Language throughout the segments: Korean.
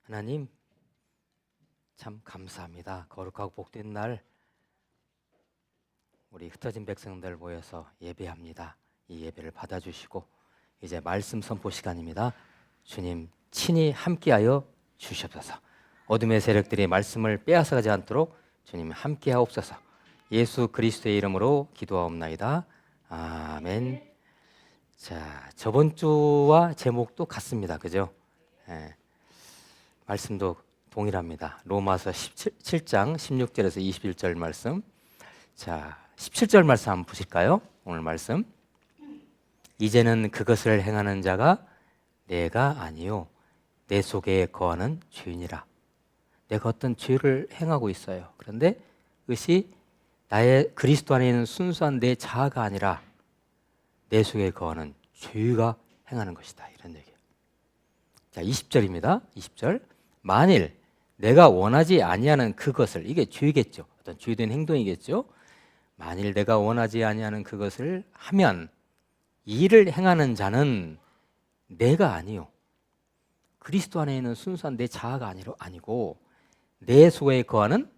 하나님 참 감사합니다. 거룩하고 복된 날 우리 흩어진 백성들 모여서 예배합니다. 이 예배를 받아주시고 이제 말씀 선포 시간입니다. 주님 친히 함께하여 주시옵소서. 어둠의 세력들이 말씀을 빼앗아가지 않도록 주님 함께하옵소서. 예수 그리스도의 이름으로 기도하옵나이다. 아멘. 자, 저번 주와 제목도 같습니다. 그죠? 예. 말씀도 동일합니다. 로마서 17장 16절에서 21절 말씀. 자, 17절 말씀 한번 보실까요? 오늘 말씀. 이제는 그것을 행하는 자가 내가 아니요 내 속에 거하는 죄인이라. 내가 어떤 죄를 행하고 있어요. 그런데 그것이 나의 그리스도 안에 있는 순수한 내 자아가 아니라 내 속에 거하는 죄가 행하는 것이다. 이런 얘기예요. 자, 20절입니다. 20절. 만일 내가 원하지 아니하는 그것을, 이게 죄겠죠. 어떤 죄된 행동이겠죠. 만일 내가 원하지 아니하는 그것을 하면 이를 행하는 자는 내가 아니요 그리스도 안에 있는 순수한 내 자아가 아니고 내 속에 거하는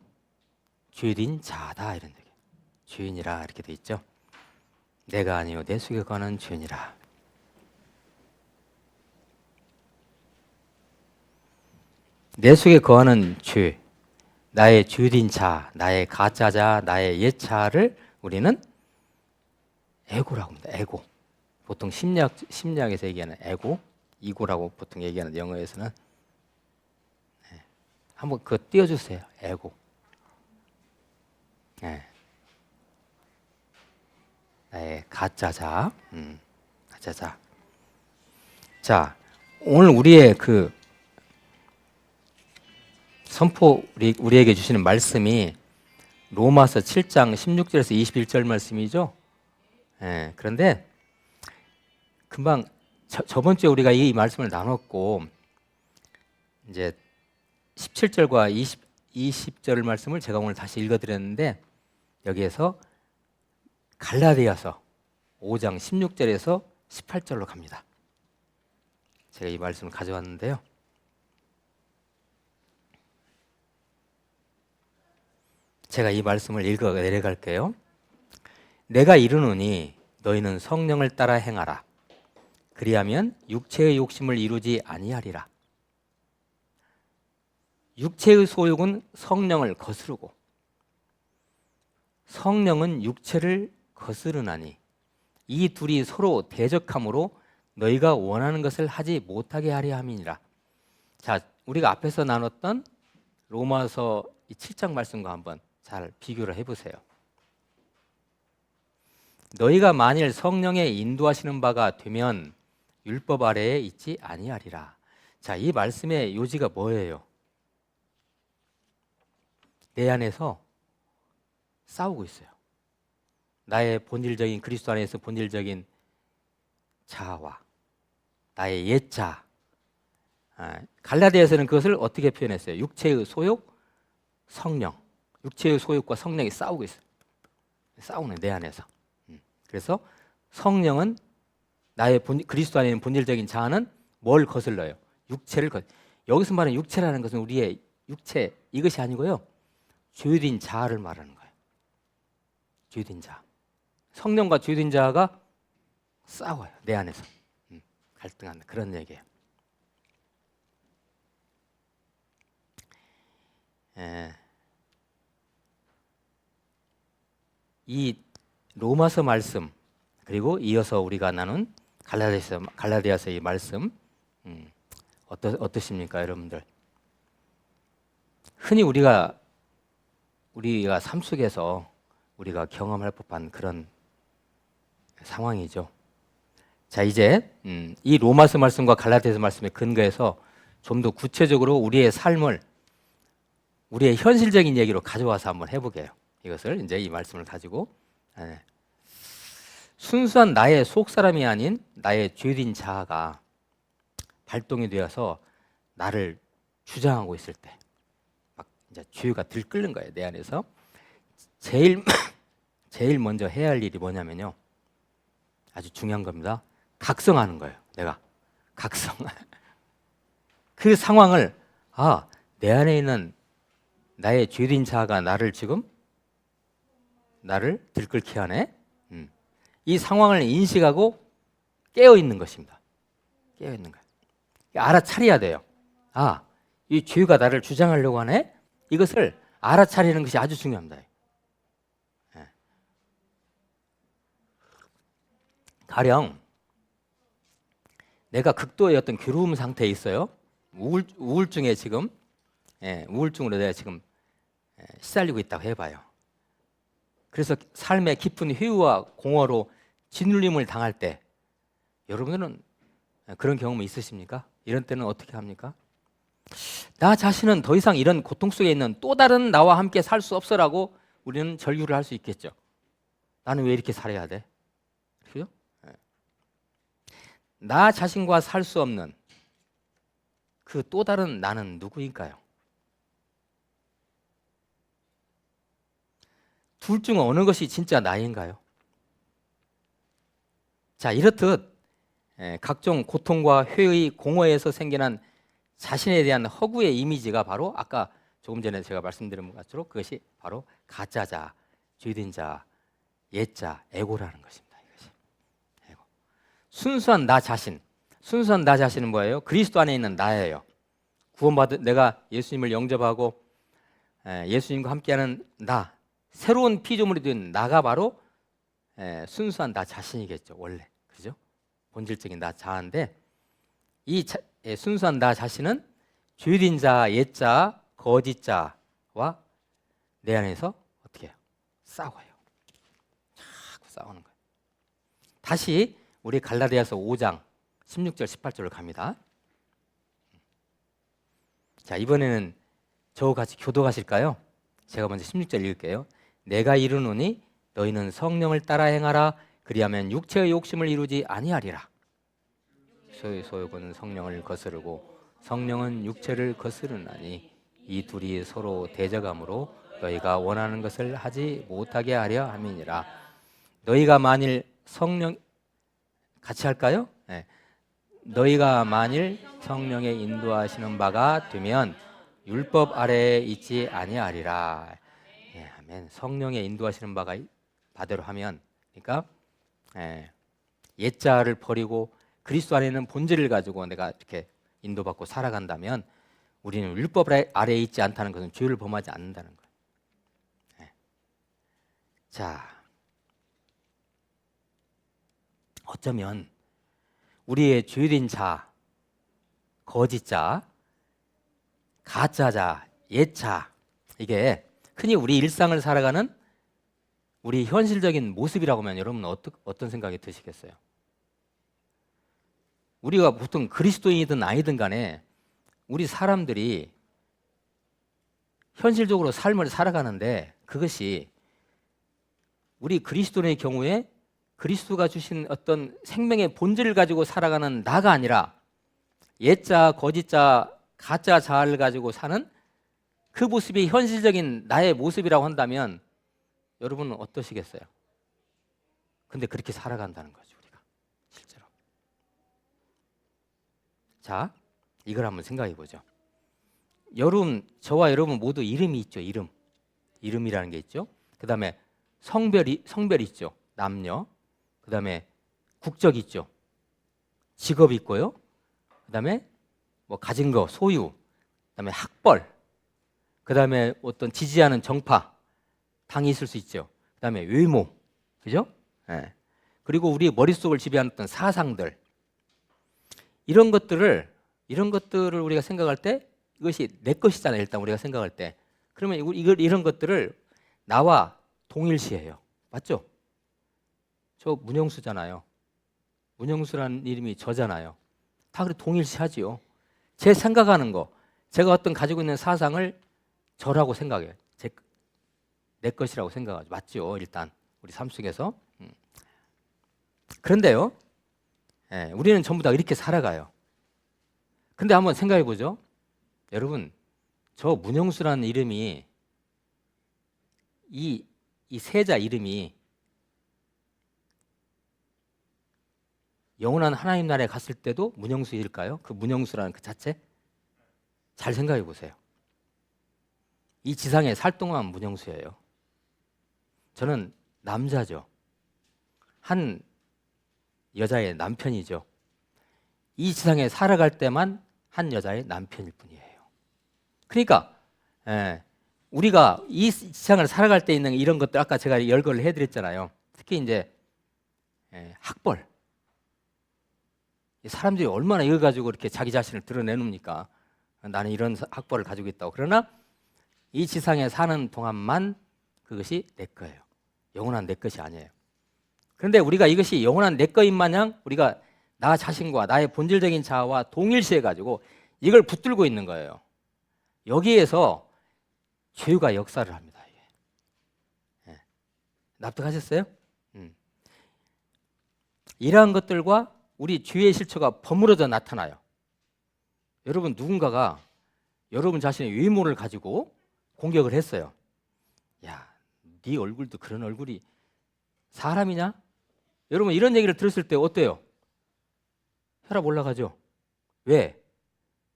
죄인 자다. 이런 얘기예요. 죄인이라 이렇게 돼 있죠. 내가 아니요 내 속에 거하는 죄인이라. 내 속에 거하는 죄, 나의 죄인 자, 나의 가짜 자, 나의 옛 자를 우리는 에고라고 합니다. 에고. 보통 심리학에서 얘기하는 에고, 이고라고 보통 얘기하는 영어에서는. 네. 한번 그거 띄워주세요. 에고. 네. 나의 가짜 자, 가짜 자. 자, 오늘 우리의 그 선포 우리에게 주시는 말씀이 로마서 7장 16절에서 21절 말씀이죠. 예, 그런데 금방 저번 주에 우리가 이 말씀을 나눴고 이제 17절과 20절 말씀을 제가 오늘 다시 읽어드렸는데 여기에서 갈라디아서 5장 16절에서 18절로 갑니다. 제가 이 말씀을 가져왔는데요. 제가 이 말씀을 읽어 내려갈게요. 내가 이르노니 너희는 성령을 따라 행하라. 그리하면 육체의 욕심을 이루지 아니하리라. 육체의 소욕은 성령을 거스르고 성령은 육체를 거스르나니 이 둘이 서로 대적함으로 너희가 원하는 것을 하지 못하게 하려 함이니라. 자, 우리가 앞에서 나눴던 로마서 7장 말씀과 한번 잘 비교를 해보세요. 너희가 만일 성령의 인도하시는 바가 되면 율법 아래에 있지 아니하리라. 자, 이 말씀의 요지가 뭐예요? 내 안에서 싸우고 있어요. 나의 본질적인 그리스도 안에서 본질적인 자아와 나의 옛 자아. 갈라디아서는 그것을 어떻게 표현했어요? 육체의 소욕, 성령. 육체의 소욕과 성령이 싸우고 있어요. 싸우는 내 안에서. 그래서 성령은 나의 그리스도 안에 있는 본질적인 자아는 뭘 거슬러요? 육체를 여기서 말하는 육체라는 것은 우리의 육체 이것이 아니고요. 죄된 자아를 말하는 거예요. 죄된 자아. 성령과 죄된 자아가 싸워요. 내 안에서. 갈등하는 그런 얘기예요. 이 로마서 말씀 그리고 이어서 우리가 나눈 갈라디아서의 말씀 어떠십니까, 여러분들? 흔히 우리가 삶 속에서 우리가 경험할 법한 그런 상황이죠. 자, 이제 이 로마서 말씀과 갈라디아서 말씀에 근거해서 좀 더 구체적으로 우리의 삶을 우리의 현실적인 얘기로 가져와서 한번 해보게요. 이것을 이제 이 말씀을 가지고 순수한 나의 속사람이 아닌 나의 죄된 자아가 발동이 되어서 나를 주장하고 있을 때 막 이제 죄가 들끓는 거예요. 내 안에서 제일 먼저 해야 할 일이 뭐냐면요. 아주 중요한 겁니다. 각성하는 거예요. 내가 각성. 그 상황을 아, 내 안에 있는 나의 죄된 자아가 나를 들끓게 하네. 이 상황을 인식하고 깨어 있는 것입니다. 깨어 있는 거예요. 알아차려야 돼요. 아, 이 죄가 나를 주장하려고 하네. 이것을 알아차리는 것이 아주 중요합니다. 예. 가령 내가 극도의 어떤 괴로움 상태에 있어요. 우울증에 지금 우울증으로 내가 지금 시달리고 있다고 해봐요. 그래서 삶의 깊은 회유와 공허로 짓눌림을 당할 때 여러분들은 그런 경험이 있으십니까? 이런 때는 어떻게 합니까? 나 자신은 더 이상 이런 고통 속에 있는 또 다른 나와 함께 살 수 없어라고 우리는 절규를 할 수 있겠죠. 나는 왜 이렇게 살아야 돼? 그죠? 나 자신과 살 수 없는 그 또 다른 나는 누구일까요? 둘 중 어느 것이 진짜 나인가요? 자, 이렇듯 각종 고통과 회의, 공허에서 생겨난 자신에 대한 허구의 이미지가 바로 아까 조금 전에 제가 말씀드린 것처럼 그것이 바로 가짜자, 죄된 자, 옛자, 에고라는 것입니다. 이것이 에고. 순수한 나 자신은 뭐예요? 그리스도 안에 있는 나예요. 구원받은 내가 예수님을 영접하고 예수님과 함께하는 나, 새로운 피조물이 된 나가 바로 순수한 나 자신이겠죠. 원래 그죠? 본질적인 나 자아인데 이 순수한 나 자신은 죄된 자, 옛자, 거짓 자와 내 안에서 어떻게 해요? 싸워요. 자꾸 싸우는 거예요. 다시 우리 갈라디아서 5장 16절 18절을 갑니다. 자, 이번에는 저와 같이 교도하실까요? 제가 먼저 16절 읽을게요. 내가 이르노니 너희는 성령을 따라 행하라. 그리하면 육체의 욕심을 이루지 아니하리라. 소욕은 성령을 거스르고 성령은 육체를 거스르나니 이 둘이 서로 대적함으로 너희가 원하는 것을 하지 못하게 하려 함이니라. 너희가 만일 성령 같이 할까요? 네. 너희가 만일 성령의 인도하시는 바가 되면 율법 아래에 있지 아니하리라. 예, 아멘. 성령의 인도하시는 바대로 하면, 그러니까 옛자를 버리고 그리스도 안에 있는 본질을 가지고 내가 이렇게 인도받고 살아간다면 우리는 율법 아래에 있지 않다는 것은 죄를 범하지 않는다는 거예요. 예. 자, 어쩌면 우리의 죄된 자, 거짓자, 가짜자, 옛자, 이게 흔히 우리 일상을 살아가는 우리 현실적인 모습이라고 하면 여러분 어떤 생각이 드시겠어요? 우리가 보통 그리스도인이든 아니든 간에 우리 사람들이 현실적으로 삶을 살아가는데 그것이 우리 그리스도인의 경우에 그리스도가 주신 어떤 생명의 본질을 가지고 살아가는 나가 아니라 옛자, 거짓자, 가짜 자아를 가지고 사는 그 모습이 현실적인 나의 모습이라고 한다면 여러분은 어떠시겠어요? 근데 그렇게 살아간다는 거죠, 우리가 실제로. 자, 이걸 한번 생각해 보죠. 저와 여러분 모두 이름이 있죠, 이름이라는 게 있죠. 그 다음에 성별이 있죠, 남녀. 그 다음에 국적 있죠, 직업 있고요. 그 다음에 뭐 가진 거, 소유, 그 다음에 학벌, 그 다음에 어떤 지지하는 정파, 당이 있을 수 있죠. 그 다음에 외모, 그죠? 예. 그리고 우리 머릿속을 지배하는 어떤 사상들, 이런 것들을 우리가 생각할 때 이것이 내 것이잖아요. 일단 우리가 생각할 때. 그러면 이런 것들을 나와 동일시해요. 맞죠? 저 문영수잖아요. 문영수라는 이름이 저잖아요. 다 그래 동일시하지요. 제 생각하는 거, 제가 어떤 가지고 있는 사상을 저라고 생각해요. 내 것이라고 생각하죠. 맞죠? 일단 우리 삶 속에서. 그런데요, 우리는 전부 다 이렇게 살아가요. 근데 한번 생각해 보죠. 여러분, 저 문영수라는 이름이 이 세자 이름이 영원한 하나님 나라에 갔을 때도 문영수일까요? 그 문영수라는 그 자체? 잘 생각해 보세요. 이 지상에 살 동안 문영수예요. 저는 남자죠. 한 여자의 남편이죠. 이 지상에 살아갈 때만 한 여자의 남편일 뿐이에요. 그러니까 우리가 이 지상을 살아갈 때 있는 이런 것들 아까 제가 열거를 해드렸잖아요. 특히 이제 학벌. 사람들이 얼마나 이거 가지고 이렇게 자기 자신을 드러내놓습니까? 나는 이런 학벌을 가지고 있다고. 그러나 이 지상에 사는 동안만 그것이 내 거예요. 영원한 내 것이 아니에요. 그런데 우리가 이것이 영원한 내 거인 마냥 우리가 나 자신과 나의 본질적인 자아와 동일시해 가지고 이걸 붙들고 있는 거예요. 여기에서 죄가 역사를 합니다. 이게. 납득하셨어요? 이러한 것들과 우리 죄의 실체가 버무려져 나타나요. 여러분 누군가가 여러분 자신의 외모를 가지고 공격을 했어요. 야, 네 얼굴도 그런 얼굴이 사람이냐? 여러분 이런 얘기를 들었을 때 어때요? 혈압 올라가죠? 왜?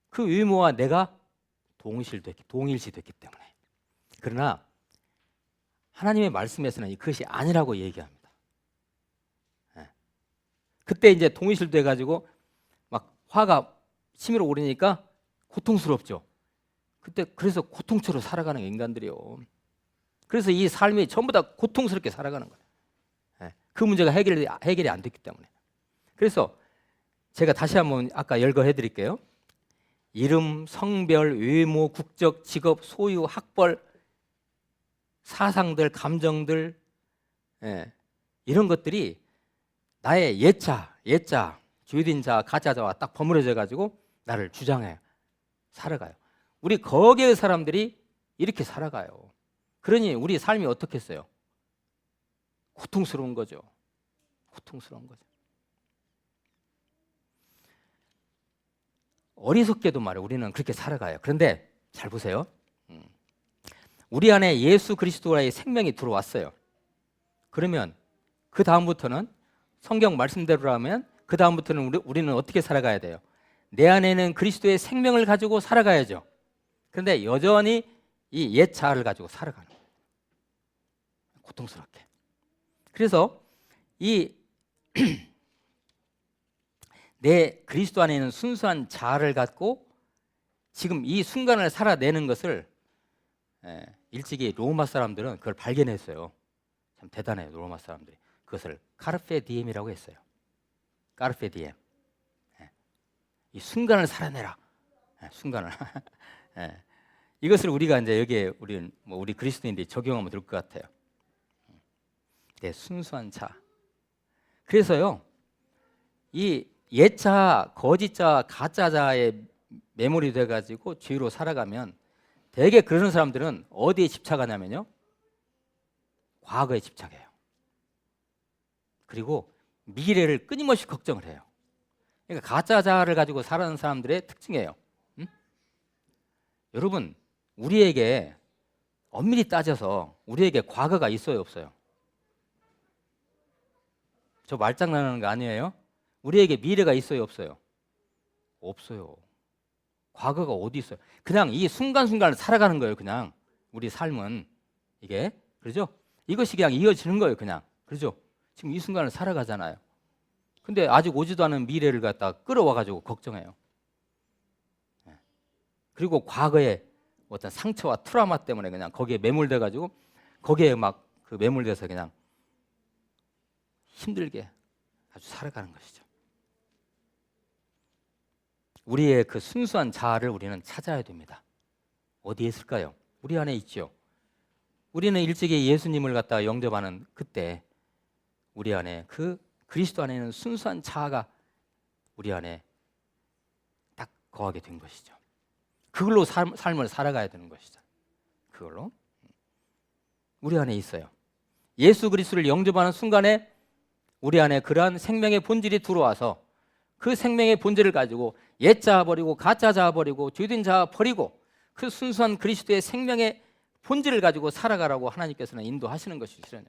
그 외모와 내가 동일시됐기 때문에. 그러나 하나님의 말씀에서는 그것이 아니라고 얘기합니다. 그때 이제 동일시돼 가지고 막 화가 치밀어 오르니까 고통스럽죠. 그때 그래서 고통처럼 살아가는 인간들이요. 그래서 이 삶이 전부 다 고통스럽게 살아가는 거예요. 그 문제가 해결이 안 됐기 때문에. 그래서 제가 다시 한번 아까 열거해 드릴게요. 이름, 성별, 외모, 국적, 직업, 소유, 학벌, 사상들, 감정들 이런 것들이 나의 예자, 죄된 자, 가짜자와 딱 버무려져 가지고 나를 주장해 살아가요. 우리 거기의 사람들이 이렇게 살아가요. 그러니 우리 삶이 어떻겠어요? 고통스러운 거죠. 고통스러운 거죠. 어리석게도 말이에요. 우리는 그렇게 살아가요. 그런데 잘 보세요. 우리 안에 예수 그리스도의 생명이 들어왔어요. 그러면 그 다음부터는 성경 말씀대로라면 그 다음부터는 우리는 어떻게 살아가야 돼요? 내 안에는 그리스도의 생명을 가지고 살아가야죠. 그런데 여전히 이 옛 자아를 가지고 살아가는 거예요. 고통스럽게. 그래서 이 내 그리스도 안에 있는 순수한 자아를 갖고 지금 이 순간을 살아내는 것을 일찍이 로마 사람들은 그걸 발견했어요. 참 대단해요. 로마 사람들이. 그것을 카르페 디엠이라고 했어요. 카르페 디엠. 이 순간을 살아내라. 순간을. 이것을 우리가 이제 여기에 우리 그리스도인들이 적용하면 될 것 같아요. 내 순수한 자. 그래서요, 이 옛자, 거짓자, 가짜자에 매몰이 돼가지고 죄로 살아가면 대개 그러는 사람들은 어디에 집착하냐면요, 과거에 집착해요. 그리고 미래를 끊임없이 걱정을 해요. 그러니까 가짜자를 가지고 살아가는 사람들의 특징이에요. 여러분, 우리에게 엄밀히 따져서 우리에게 과거가 있어요, 없어요? 저 말장난하는 거 아니에요? 우리에게 미래가 있어요, 없어요? 없어요. 과거가 어디 있어요? 그냥 이 순간순간을 살아가는 거예요. 그냥 우리 삶은 이게, 그렇죠? 이것이 그냥 이어지는 거예요. 그냥, 그렇죠? 지금 이 순간을 살아가잖아요. 근데 아직 오지도 않은 미래를 갖다 끌어와 가지고 걱정해요. 그리고 과거의 어떤 상처와 트라우마 때문에 그냥 거기에 매몰돼 가지고 거기에 막 그 매몰돼서 그냥 힘들게 아주 살아가는 것이죠. 우리의 그 순수한 자아를 우리는 찾아야 됩니다. 어디에 있을까요? 우리 안에 있죠. 우리는 일찍이 예수님을 갖다가 영접하는 그때 우리 안에 그 그리스도 안에 있는 순수한 자아가 우리 안에 딱 거하게 된 것이죠. 그걸로 삶을 살아가야 되는 것이죠. 그걸로 우리 안에 있어요. 예수 그리스도를 영접하는 순간에 우리 안에 그러한 생명의 본질이 들어와서 그 생명의 본질을 가지고 옛 자아 버리고 가짜 자아 버리고 죄된 자아 버리고 그 순수한 그리스도의 생명의 본질을 가지고 살아가라고 하나님께서는 인도하시는 것이시라요.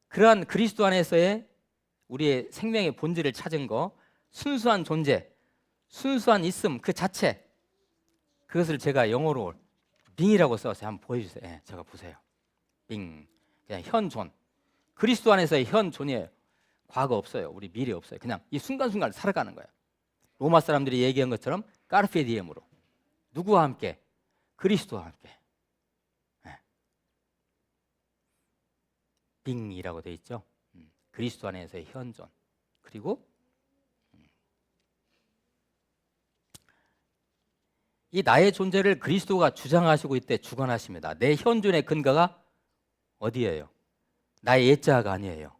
그러한 그리스도 안에서의 우리의 생명의 본질을 찾은 거, 순수한 존재, 순수한 있음 그 자체, 그것을 제가 영어로 빙이라고 써서 한번 보여주세요. 예, 제가 보세요. 빙, 그냥 현존. 그리스도 안에서의 현존이에요. 과거 없어요. 우리 미래 없어요. 그냥 이 순간순간을 살아가는 거예요. 로마 사람들이 얘기한 것처럼 까르페 디엠으로. 누구와 함께? 그리스도와 함께. 예. 빙이라고 되어 있죠. 그리스도 안에서의 현존. 그리고 이 나의 존재를 그리스도가 주장하시고 있대 주관하십니다. 내 현존의 근거가 어디예요? 나의 옛자가 아니에요.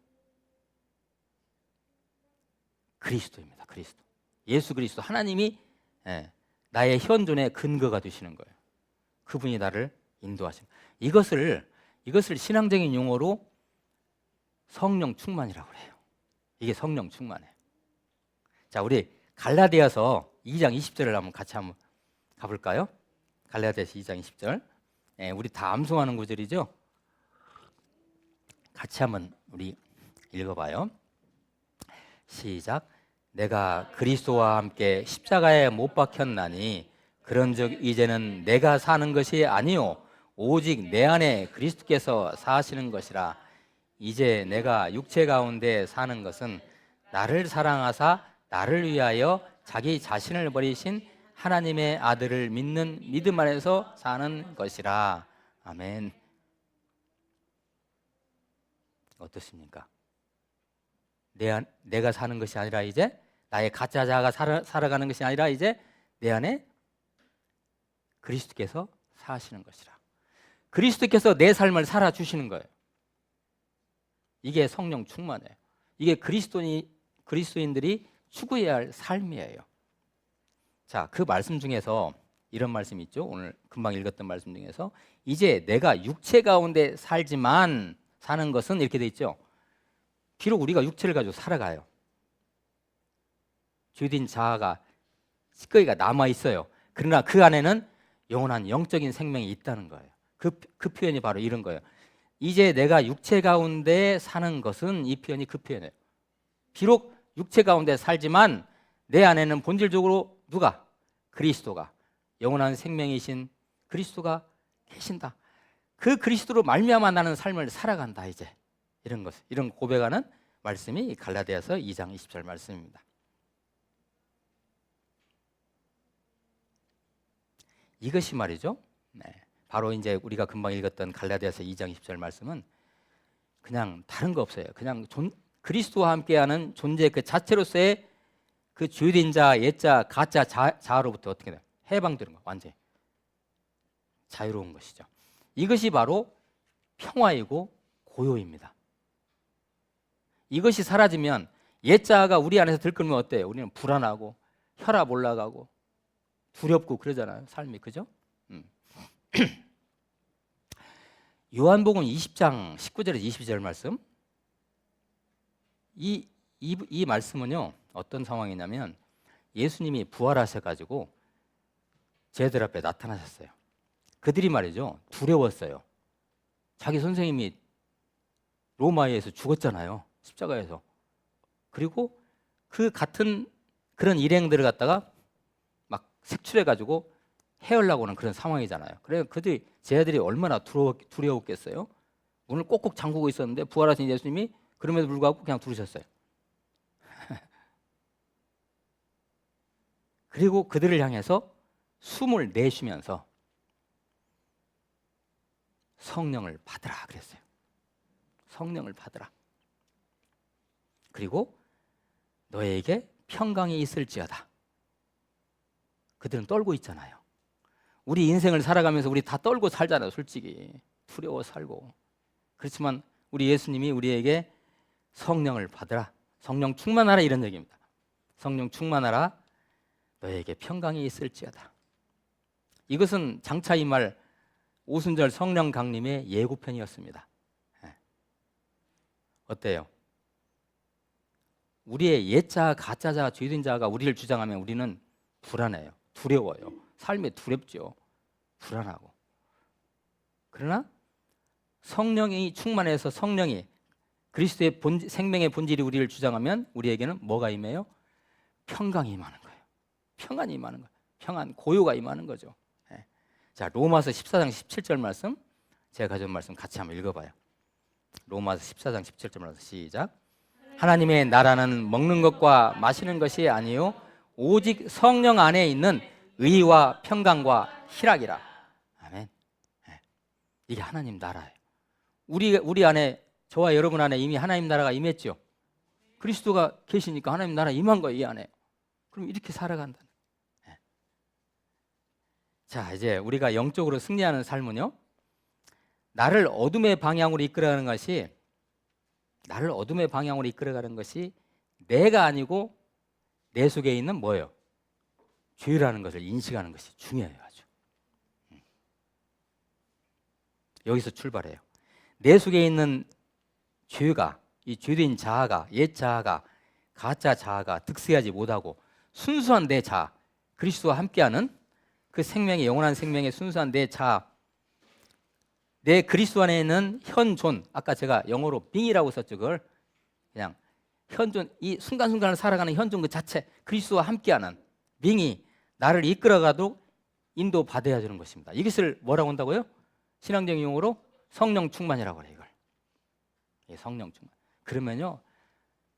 그리스도입니다. 그리스도. 예수 그리스도 하나님이 나의 현존의 근거가 되시는 거예요. 그분이 나를 인도하시는 거예요. 이것을 신앙적인 용어로 성령 충만이라고 그래요. 이게 성령 충만이에요. 자, 우리 갈라디아서 2장 20절을 한번 같이 한번 가볼까요? 갈라디아서 2장 20절. 우리 다 암송하는 구절이죠. 같이 한번 우리 읽어봐요. 시작. 내가 그리스도와 함께 십자가에 못 박혔나니 그런즉 이제는 내가 사는 것이 아니요 오직 내 안에 그리스도께서 사시는 것이라. 이제 내가 육체 가운데 사는 것은 나를 사랑하사 나를 위하여 자기 자신을 버리신 하나님의 아들을 믿는 믿음 안에서 사는 것이라. 아멘. 어떻습니까? 내가 사는 것이 아니라 이제 나의 가짜 자아가 살아가는 것이 아니라 이제 내 안에 그리스도께서 사시는 것이라. 그리스도께서 내 삶을 살아주시는 거예요. 이게 성령 충만이에요. 이게 그리스도인들이 추구해야 할 삶이에요. 자, 그 말씀 중에서 이런 말씀이 있죠. 오늘 금방 읽었던 말씀 중에서 이제 내가 육체 가운데 살지만 사는 것은 이렇게 돼 있죠. 비록 우리가 육체를 가지고 살아가요. 죄된 자아가 찌꺼기가 남아 있어요. 그러나 그 안에는 영원한 영적인 생명이 있다는 거예요. 그 표현이 바로 이런 거예요. 이제 내가 육체 가운데 사는 것은, 이 표현이 그 표현이에요. 비록 육체 가운데 살지만 내 안에는 본질적으로 누가? 그리스도가, 영원한 생명이신 그리스도가 계신다. 그 그리스도로 말미암아 나는 삶을 살아간다. 이제 이런 고백하는 말씀이 갈라디아서 2장 20절 말씀입니다. 이것이 말이죠. 바로 이제 우리가 금방 읽었던 갈라디아서 2장 20절 말씀은 그냥 다른 거 없어요. 그냥 그리스도와 함께하는 존재 그 자체로서의 그 죄된 자, 옛자, 가짜 자아로부터 어떻게 돼요? 해방되는 거, 완전히 자유로운 것이죠. 이것이 바로 평화이고 고요입니다. 이것이 사라지면 옛자아가 우리 안에서 들끓으면 어때요? 우리는 불안하고 혈압 올라가고 두렵고 그러잖아요. 삶이, 그죠? 요한복음 20장 19절에서 22절 말씀. 이 말씀은요, 어떤 상황이냐면 예수님이 부활하셔가지고 제들 앞에 나타나셨어요. 그들이 말이죠, 두려웠어요. 자기 선생님이 로마에서 죽었잖아요, 십자가에서. 그리고 그 같은 그런 일행들을 갖다가 막 색출해가지고 해하려고 하는 그런 상황이잖아요. 그래서 제자들이 얼마나 두려웠겠어요. 문을 꼭꼭 잠그고 있었는데 부활하신 예수님이 그럼에도 불구하고 그냥 들으셨어요. 그리고 그들을 향해서 숨을 내쉬면서 성령을 받으라 그랬어요. 성령을 받으라. 그리고 너에게 평강이 있을지어다. 그들은 떨고 있잖아요. 우리 인생을 살아가면서 우리 다 떨고 살잖아요. 솔직히 두려워 살고. 그렇지만 우리 예수님이 우리에게 성령을 받으라, 성령 충만하라, 이런 얘기입니다. 성령 충만하라, 너에게 평강이 있을지어다. 이것은 장차 이 말 오순절 성령 강림의 예고편이었습니다. 어때요? 우리의 옛자, 가짜자, 죄된 자가 우리를 주장하면 우리는 불안해요. 두려워요. 삶에 두렵죠. 불안하고. 그러나 성령이 충만해서 성령이 그리스도의 생명의 본질이 우리를 주장하면 우리에게는 뭐가 임해요? 평강이 임하는 거예요. 평안이 임하는 거예요. 평안, 고요가 임하는 거죠. 예. 자, 로마서 14장 17절 말씀, 제가 가져온 말씀 같이 한번 읽어봐요. 로마서 14장 17절 말씀 시작. 하나님의 나라는 먹는 것과 마시는 것이 아니요 오직 성령 안에 있는 의와 평강과 희락이라. 아멘. 예. 이게 하나님 나라예요. 우리 안에, 저와 여러분 안에 이미 하나님 나라가 임했죠. 그리스도가 계시니까 하나님 나라 임한 거예요, 이 안에. 그럼 이렇게 살아간다. 예. 자, 이제 우리가 영적으로 승리하는 삶은요, 나를 어둠의 방향으로 이끌어가는 것이, 내가 아니고 내 속에 있는 뭐예요? 죄라는 것을 인식하는 것이 중요해요, 아주. 여기서 출발해요. 내 속에 있는 죄가, 이 죄된 자아가, 옛 자아가, 가짜 자아가 득세하지 못하고 순수한 내 자아, 그리스도와 함께하는 그 생명의, 영원한 생명의 순수한 내 자아, 내 그리스도 안에 있는 현존, 아까 제가 영어로 빙이라고 썼죠. 그걸 그냥 현존, 이 순간순간을 살아가는 현존 그 자체, 그리스도와 함께하는 빙이 나를 이끌어가도록 인도받아야 되는 것입니다. 이것을 뭐라고 한다고요? 신앙적인 용어로 성령 충만이라고 해요. 이걸 성령 충만. 그러면요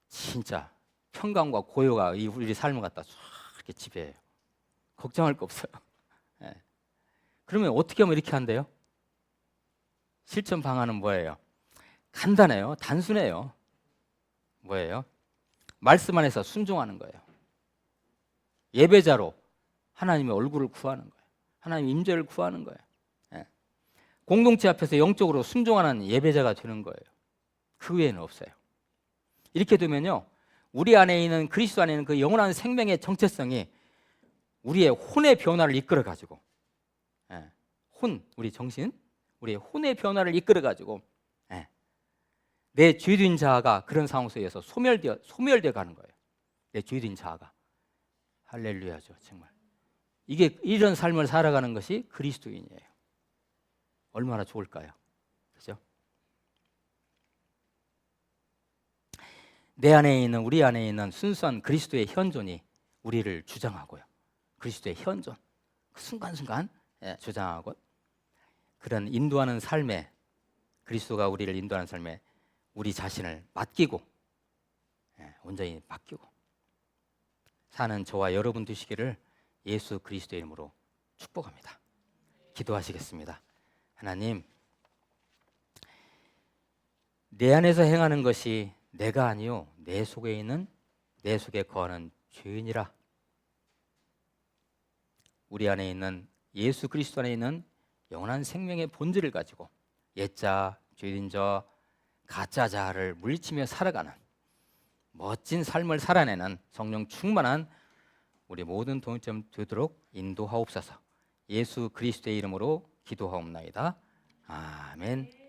진짜 평강과 고요가 우리 삶을 갖다 쫙 이렇게 지배해요. 걱정할 거 없어요. 예. 그러면 어떻게 하면 이렇게 한대요? 실천 방안은 뭐예요? 간단해요. 단순해요. 뭐예요? 말씀 안에서 순종하는 거예요. 예배자로 하나님의 얼굴을 구하는 거예요. 하나님의 임재를 구하는 거예요. 예. 공동체 앞에서 영적으로 순종하는 예배자가 되는 거예요. 그 외에는 없어요. 이렇게 되면요, 우리 안에 있는, 그리스도 안에 있는 그 영원한 생명의 정체성이 우리의 혼의 변화를 이끌어가지고, 예. 우리 정신, 우리의 혼의 변화를 이끌어가지고, 예. 내 죄된 자아가 그런 상황 속에서 소멸되어 가는 거예요. 내 죄된 자아가. 할렐루야죠, 정말. 이게, 이런 삶을 살아가는 것이 그리스도인이에요. 얼마나 좋을까요? 그죠? 우리 안에 있는 순수한 그리스도의 현존이 우리를 주장하고요. 그리스도의 현존, 그 순간순간 주장하고, 그런 인도하는 삶에, 그리스도가 우리를 인도하는 삶에 우리 자신을 맡기고, 온전히 맡기고 사는 저와 여러분 되시기를 예수 그리스도의 이름으로 축복합니다. 기도하시겠습니다. 하나님, 내 안에서 행하는 것이 내가 아니요 내 속에 거하는 죄인이라. 우리 안에 있는 예수 그리스도 안에 있는 영원한 생명의 본질을 가지고 옛자, 죄인 자, 가짜 자아를 물리치며 살아가는 멋진 삶을 살아내는 성령 충만한 우리 모든 동역점 되도록 인도하옵소서. 예수 그리스도의 이름으로 기도하옵나이다. 아멘.